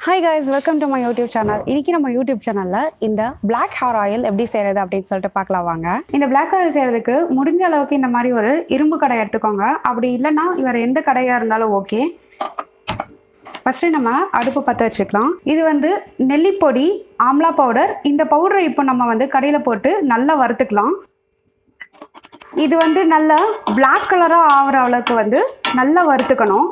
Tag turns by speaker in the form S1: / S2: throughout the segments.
S1: Hi guys, welcome to my YouTube channel. இன்னைக்கு நம்ம YouTube சேனல்ல இந்த black hair oil எப்படி செய்யறது அப்படினு சொல்லிட்டு பார்க்கலாம் வாங்க. இந்த black oil செய்யறதுக்கு முடிஞ்ச அளவுக்கு இந்த மாதிரி ஒரு இரும்பு கடாய் எடுத்துக்கோங்க. அப்படி இல்லனா வேற எந்த கடாயா இருந்தாலும் ஓகே. ஃபர்ஸ்ட் நம்ம அடுப்பு பத்த வச்சுக்கலாம். இது வந்து நெல்லி பொடி, ஆம்லா பவுடர். இந்த பவுடரை இப்போ நம்ம வந்து கடையில போட்டு நல்லா வறுத்துக்கலாம். இது வந்து நல்லா black கலரா ஆவற அளவுக்கு வந்து நல்லா வறுத்துக்கணும்.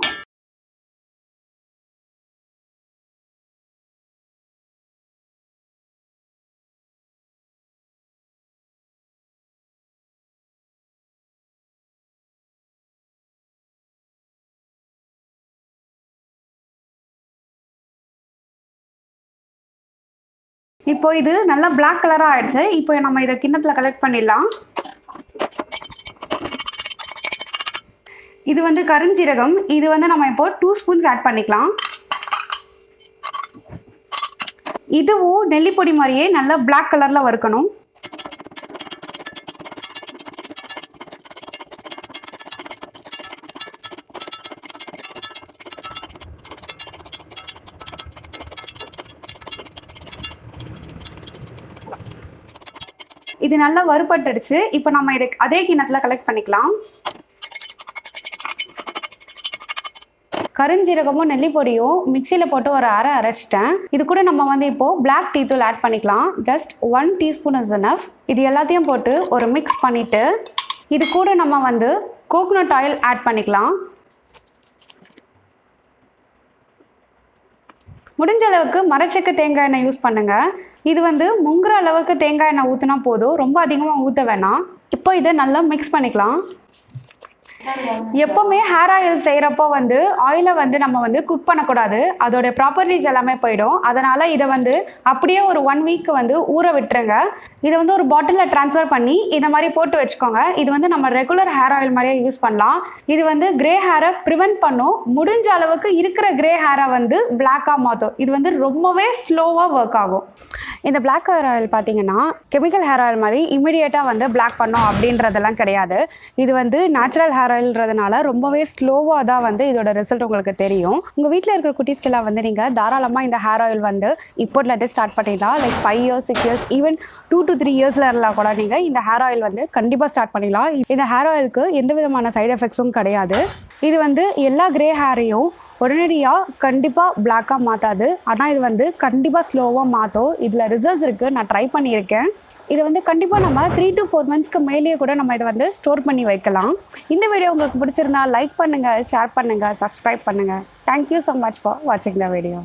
S1: இப்போ இது நல்லா black கலரா ஆயிடுச்சு. இப்போ நம்ம இத கிண்ணத்துல கலெக்ட் பண்ணிடலாம். இது வந்து கருஞ்சீரகம். இது வந்து நம்ம இப்போ 2 ஸ்பூன்ஸ் ஆட் பண்ணிக்கலாம். இதுவும் நெல்லி பொடி மாதிரியே நல்லா black கலர்ல வறுக்கணும். இது நல்லா வறுபட்டுடுச்சு. இப்போ நம்ம இதை அதே கிண்ணத்துல கலெக்ட் பண்ணிக்கலாம். கருஞ்சீரகமும் நெல்லி பொடியும் மிக்சியில் போட்டு ஒரு அரைச்சிட்டேன். இது கூட நம்ம வந்து இப்போ black டீ தூள் ஆட் பண்ணிக்கலாம். Just 1 teaspoon is enough. இது எல்லாத்தையும் போட்டு ஒரு மிக்ஸ் பண்ணிட்டு இது கூட நம்ம வந்து கோகோனட் ஆயில் ஆட் பண்ணிக்கலாம். முடிஞ்ச அளவுக்கு மரச்செக்கு தேங்காய் எண்ணெய் யூஸ் பண்ணுங்க. இது வந்து முங்குற அளவுக்கு தேங்காய் எண்ணெய் ஊற்றினா போதும், ரொம்ப அதிகமாக ஊற்ற வேணாம். இப்போ இதை நல்லா மிக்ஸ் பண்ணிக்கலாம். எப்போவுமே ஹேர் ஆயில் செய்கிறப்போ வந்து ஆயிலை வந்து நம்ம வந்து குக் பண்ணக்கூடாது. அதோட ப்ராப்பர்ட்டிஸ் எல்லாமே போயிடும். அதனால் இதை வந்து அப்படியே ஒரு 1 வீக் வந்து ஊற விட்டுருங்க. இதை வந்து ஒரு பாட்டிலில் ட்ரான்ஸ்ஃபர் பண்ணி இந்த மாதிரி போட்டு வச்சுக்கோங்க. இது வந்து நம்ம ரெகுலர் ஹேர் ஆயில் மாதிரியே யூஸ் பண்ணலாம். இது வந்து கிரே ஹேரை ப்ரிவென்ட் பண்ணும். முடிஞ்ச அளவுக்கு இருக்கிற கிரே ஹேரை வந்து பிளாக்காக மாற்றும். இது வந்து ரொம்பவே ஸ்லோவாக ஒர்க் ஆகும். இந்த பிளாக் ஹேர் ஆயில் பார்த்தீங்கன்னா கெமிக்கல் ஹேர் ஆயில் மாதிரி இமிடியேட்டாக வந்து பிளாக் பண்ணோம் அப்படின்றதெல்லாம் கிடையாது. இது வந்து நேச்சுரல் ஹேர் ஆயில்ன்றதுனால ரொம்பவே ஸ்லோவாக தான் வந்து இதோட ரிசல்ட் உங்களுக்கு தெரியும். உங்கள் வீட்டில் இருக்கிற குட்டீஸ்க்கெல்லாம் வந்து நீங்கள் தாராளமாக இந்த ஹேர் ஆயில் வந்து இப்போட்லேருந்து ஸ்டார்ட் பண்ணிடலாம். Like 5 years 6 years even 2 to 3 இயர்ஸில் இருந்தால் கூட நீங்கள் இந்த ஹேர் ஆயில் வந்து கண்டிப்பாக ஸ்டார்ட் பண்ணிடலாம். இந்த ஹேர் ஆயிலுக்கு எந்த விதமான சைடு எஃபெக்ட்ஸும் கிடையாது. இது வந்து எல்லா கிரே ஹேரையும் உடனடியாக கண்டிப்பாக பிளாக்காக மாற்றாது. ஆனால் இது வந்து கண்டிப்பாக ஸ்லோவாக மாற்றும். இதில் ரிசல்ட்ஸ் இருக்குது, நான் ட்ரை பண்ணியிருக்கேன். இது வந்து கண்டிப்பாக நம்ம 3 to 4 மந்த்ஸ்க்கு மேலேயே கூட நம்ம இதை வந்து ஸ்டோர் பண்ணி வைக்கலாம். இந்த வீடியோ உங்களுக்கு பிடிச்சிருந்தா லைக் பண்ணுங்கள், ஷேர் பண்ணுங்கள், சப்ஸ்கிரைப் பண்ணுங்கள். தேங்க்யூ ஸோ மச் ஃபார் வாட்சிங் த வீடியோ.